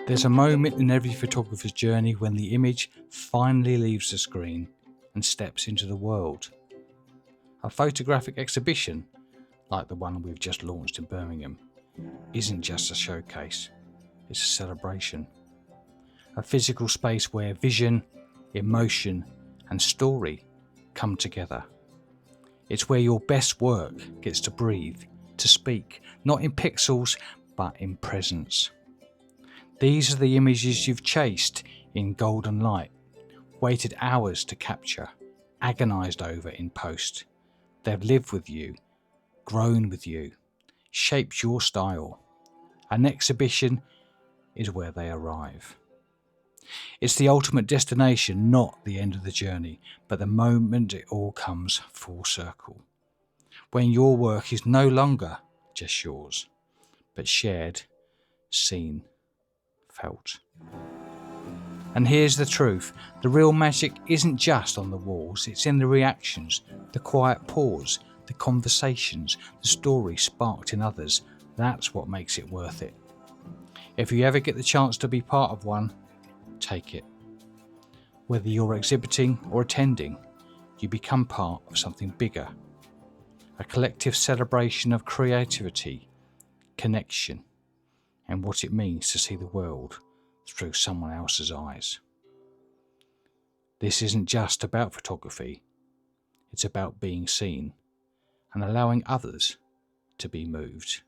There's a moment in every photographer's journey when the image finally leaves the screen and steps into the world. A photographic exhibition, like the one we've just launched in Birmingham, isn't just a showcase, it's a celebration. A physical space where vision, emotion and story come together. It's where your best work gets to breathe, to speak, not in pixels but in presence. These are the images you've chased in golden light, waited hours to capture, agonised over in post. They've lived with you, grown with you, shaped your style. An exhibition is where they arrive. It's the ultimate destination, not the end of the journey, but the moment it all comes full circle. When your work is no longer just yours, but shared, seen, felt. And here's the truth, the real magic isn't just on the walls, it's in the reactions, the quiet pause, the conversations, the stories sparked in others. That's what makes it worth it. If you ever get the chance to be part of one, take it. Whether you're exhibiting or attending, you become part of something bigger. A collective celebration of creativity, connection, and what it means to see the world through someone else's eyes. This isn't just about photography, it's about being seen and allowing others to be moved.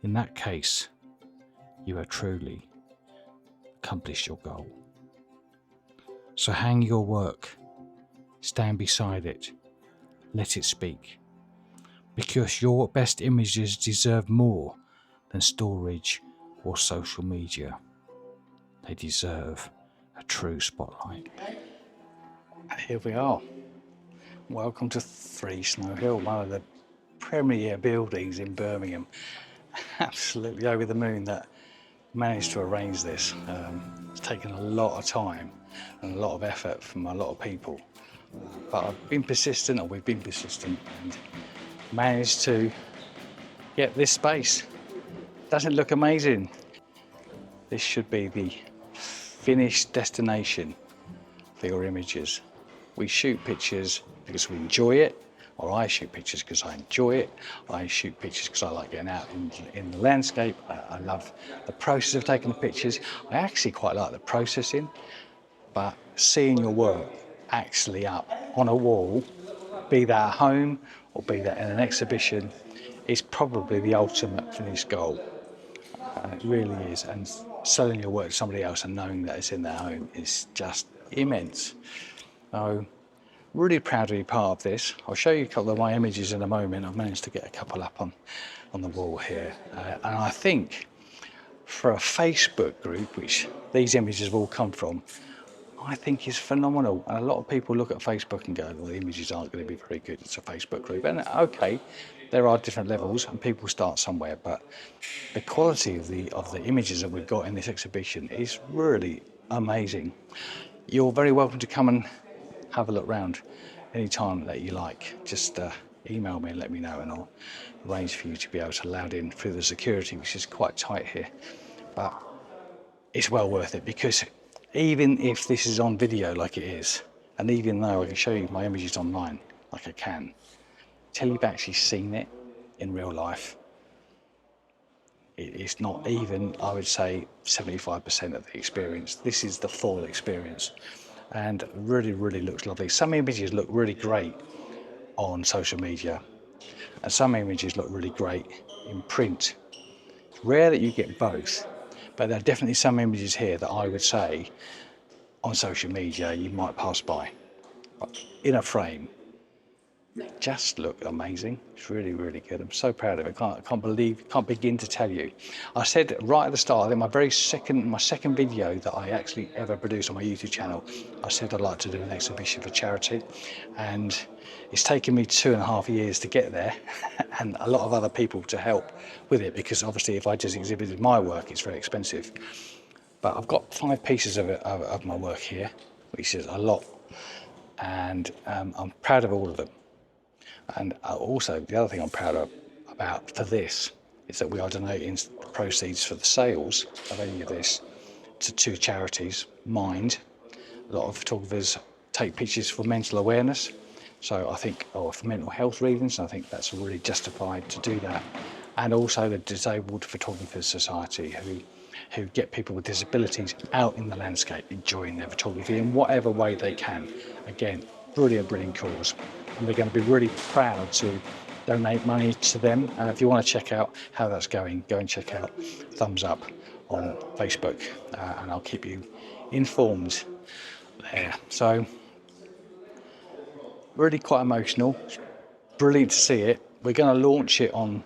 In that case, you have truly accomplished your goal. So hang your work, stand beside it, let it speak, because your best images deserve more than storage or social media. They deserve a true spotlight. Here we are. Welcome to Three Snowhill, one of the premier buildings in Birmingham. Absolutely over the moon that managed to arrange this. It's taken a lot of time and a lot of effort from a lot of people. But I've been persistent, or we've been persistent, and managed to get this space. Doesn't it look amazing? This should be the finished destination for your images. We shoot pictures because we enjoy it, or I shoot pictures because I enjoy it. I shoot pictures because I like getting out in the landscape. I love the process of taking the pictures. I actually quite like the processing, but seeing your work actually up on a wall, be that at home or be that in an exhibition, is probably the ultimate finished goal. It really is, and selling your work to somebody else and knowing that it's in their home is just immense. So, really proud to be part of this. I'll show you a couple of my images in a moment. I've managed to get a couple up on the wall here, and I think for a Facebook group, which these images have all come from, I think is phenomenal. And a lot of people look at Facebook and go, well, the images aren't going to be very good, it's a Facebook group. And okay, there are different levels and people start somewhere, but the quality of the images that we've got in this exhibition is really amazing. You're very welcome to come and have a look round any time that you like. Just email me and let me know, and I'll arrange for you to be able to allow in through the security, which is quite tight here. But it's well worth it, because even if this is on video like it is, and even though I can show you my images online like I can, till you've actually seen it in real life, it's not even, I would say, 75% of the experience. This is the full experience, and really, really looks lovely. Some images look really great on social media, and some images look really great in print. It's rare that you get both, but there are definitely some images here that I would say on social media you might pass by. But in a frame, just look amazing. It's really, really good. I'm so proud of it. I can't begin to tell you. I said right at the start, I think my second video that I actually ever produced on my YouTube channel, I said I'd like to do an exhibition for charity, and it's taken me 2.5 years to get there and a lot of other people to help with it, because obviously if I just exhibited my work, it's very expensive. But I've got 5 pieces of my work here, which is a lot, and I'm proud of all of them. And also, the other thing I'm proud about for this is that we are donating the proceeds for the sales of any of this to two charities. Mind, a lot of photographers take pictures for mental awareness, so I think, or for mental health reasons, I think that's really justified to do that. And also the Disabled Photographers Society, who get people with disabilities out in the landscape enjoying their photography in whatever way they can. Again, brilliant cause, and we're going to be really proud to donate money to them. And if you want to check out how that's going, go and check out Thumbs Up on Facebook, and I'll keep you informed there. So really quite emotional, brilliant to see it. We're going to launch it on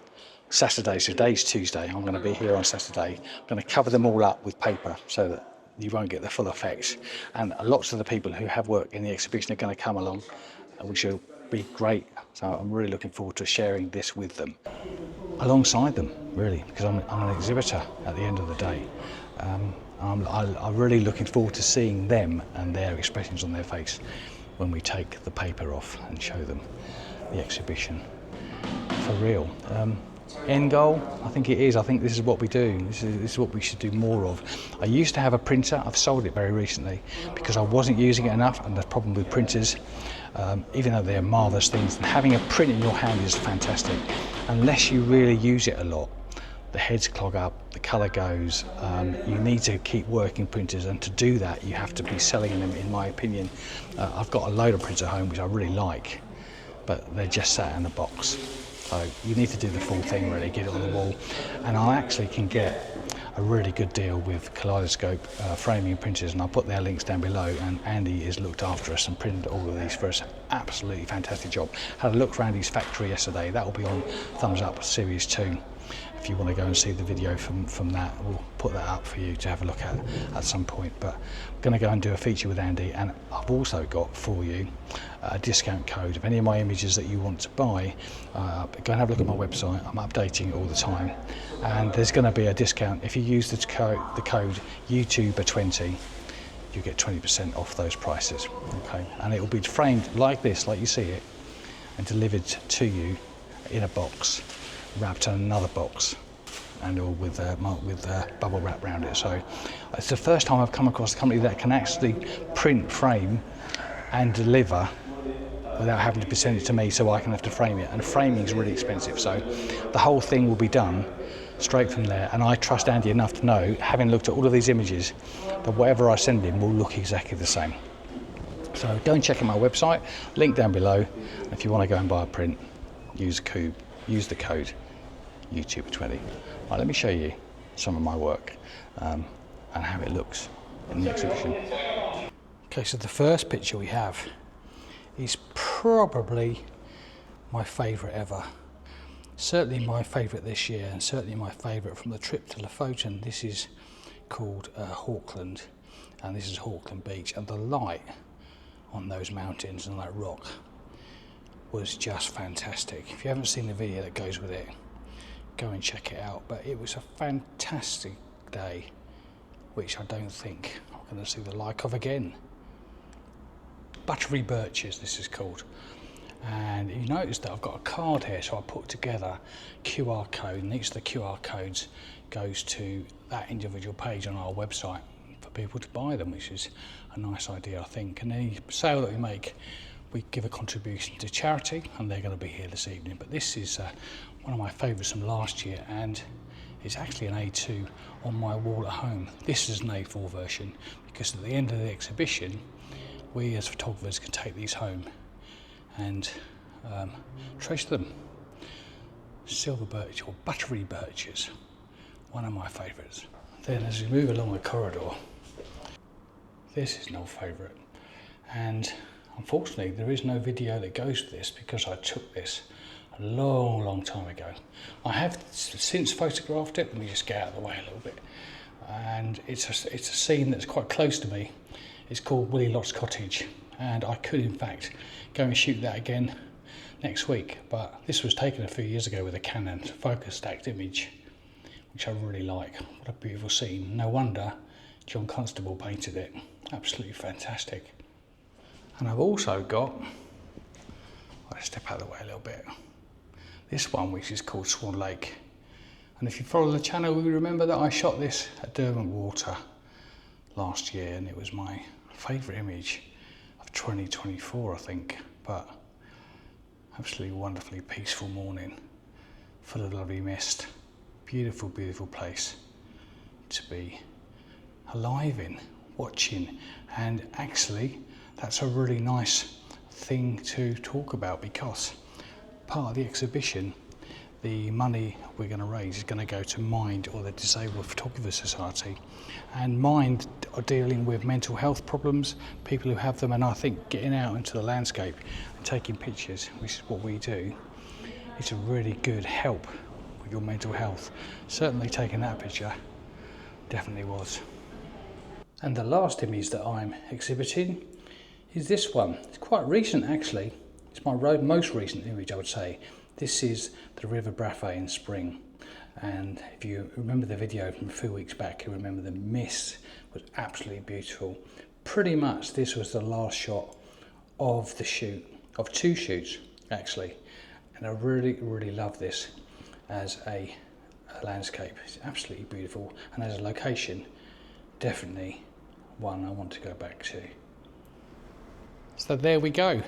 Saturday, so today's Tuesday. I'm going to be here on Saturday. I'm going to cover them all up with paper so that you won't get the full effects, and lots of the people who have worked in the exhibition are going to come along, which will be great. So I'm really looking forward to sharing this with them, alongside them, really, because I'm an exhibitor at the end of the day. I'm really looking forward to seeing them and their expressions on their face when we take the paper off and show them the exhibition for real. End goal, I think it is. I think this is what we do. This is what we should do more of. I used to have a printer. I've sold it very recently because I wasn't using it enough, and the problem with printers, even though they're marvellous things, and having a print in your hand is fantastic. Unless you really use it a lot, the heads clog up, the colour goes. You need to keep working printers, and to do that you have to be selling them, in my opinion. I've got a load of printers at home which I really like, but they're just sat in a box. So you need to do the full thing, really, get it on the wall. And I actually can get a really good deal with Kaleidoscope framing printers, and I'll put their links down below. And Andy has looked after us and printed all of these for us. Absolutely fantastic job. Had a look around his factory yesterday. That will be on Thumbs Up Series 2. If you want to go and see the video from that, we'll put that up for you to have a look at some point. But I'm going to go and do a feature with Andy, and I've also got for you a discount code. Of any of my images that you want to buy, go and have a look at my website. I'm updating it all the time, and there's going to be a discount. If you use the code YouTuber20, you get 20% off those prices. Okay, and it will be framed like this, like you see it, and delivered to you in a box, wrapped in another box, and all with bubble wrap around it. So it's the first time I've come across a company that can actually print, frame and deliver without having to send it to me so I can have to frame it, and framing is really expensive. So the whole thing will be done straight from there, and I trust Andy enough to know, having looked at all of these images, that whatever I send him will look exactly the same. So go and check out my website, link down below. If you want to go and buy a print, use the code YouTuber20. Right, let me show you some of my work and how it looks in the exhibition. Okay, so the first picture we have is probably my favourite ever. Certainly my favourite this year, and certainly my favourite from the trip to Lofoten. This is called Hawkland, and this is Hawkland Beach, and the light on those mountains and that rock was just fantastic. If you haven't seen the video that goes with it, go and check it out. But it was a fantastic day, which I don't think I'm going to see the like of again. Buttery Birches, this is called. And you notice that I've got a card here, so I put together QR code, and each of the QR codes goes to that individual page on our website for people to buy them, which is a nice idea, I think. And any sale that we make, we give a contribution to charity, and they're going to be here this evening. But this is one of my favourites from last year, and it's actually an A2 on my wall at home. This is an A4 version, because at the end of the exhibition, we as photographers can take these home and treasure them. Silver birch, or buttery birches, one of my favourites. Then as we move along the corridor, this is an old favourite, and unfortunately there is no video that goes with this because I took this a long time ago. I have since photographed it. Let me just get out of the way a little bit. And it's a scene that's quite close to me. It's called Willie Lott's Cottage, and I could in fact go and shoot that again next week, but this was taken a few years ago with a Canon focus stacked image, which I really like. What a beautiful scene. No wonder John Constable painted it. Absolutely fantastic. And I've also got, I'll step out of the way a little bit, this one which is called Swan Lake. And if you follow the channel, you remember that I shot this at Derwent Water last year, and it was my favourite image of 2024, I think. But absolutely wonderfully peaceful morning, full of lovely mist. Beautiful, beautiful place to be alive in, watching. And actually, that's a really nice thing to talk about, because part of the exhibition, the money we're going to raise is going to go to Mind, or the Disabled Photographers Society. And Mind are dealing with mental health problems, people who have them, and I think getting out into the landscape and taking pictures, which is what we do, is a really good help with your mental health. Certainly taking that picture definitely was. And the last image that I'm exhibiting is this one. It's quite recent actually. It's my most recent image, I would say. This is the River Brathay in spring, and if you remember the video from a few weeks back, you remember the mist was absolutely beautiful. Pretty much this was the last shot of the shoot, of 2 shoots actually, and I really love this as a landscape. It's absolutely beautiful, and as a location, definitely one I want to go back to. So there we go.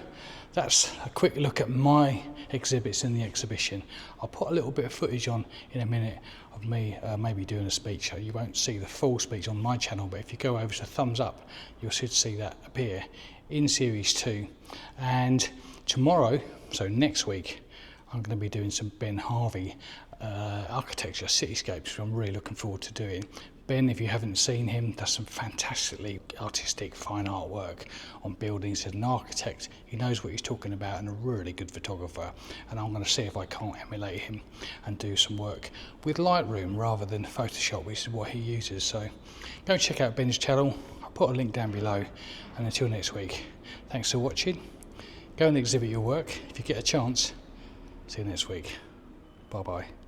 That's a quick look at my exhibits in the exhibition. I'll put a little bit of footage on in a minute of me maybe doing a speech. You won't see the full speech on my channel, but if you go over to thumbs up, you should see that appear in series 2. And tomorrow, so next week, I'm going to be doing some Ben Harvey architecture cityscapes, which I'm really looking forward to doing. Ben, if you haven't seen him, does some fantastically artistic fine artwork on buildings. He's an architect, he knows what he's talking about, and a really good photographer. And I'm going to see if I can't emulate him and do some work with Lightroom rather than Photoshop, which is what he uses. So go check out Ben's channel. I'll put a link down below. And until next week, thanks for watching. Go and exhibit your work if you get a chance. See you next week. Bye bye.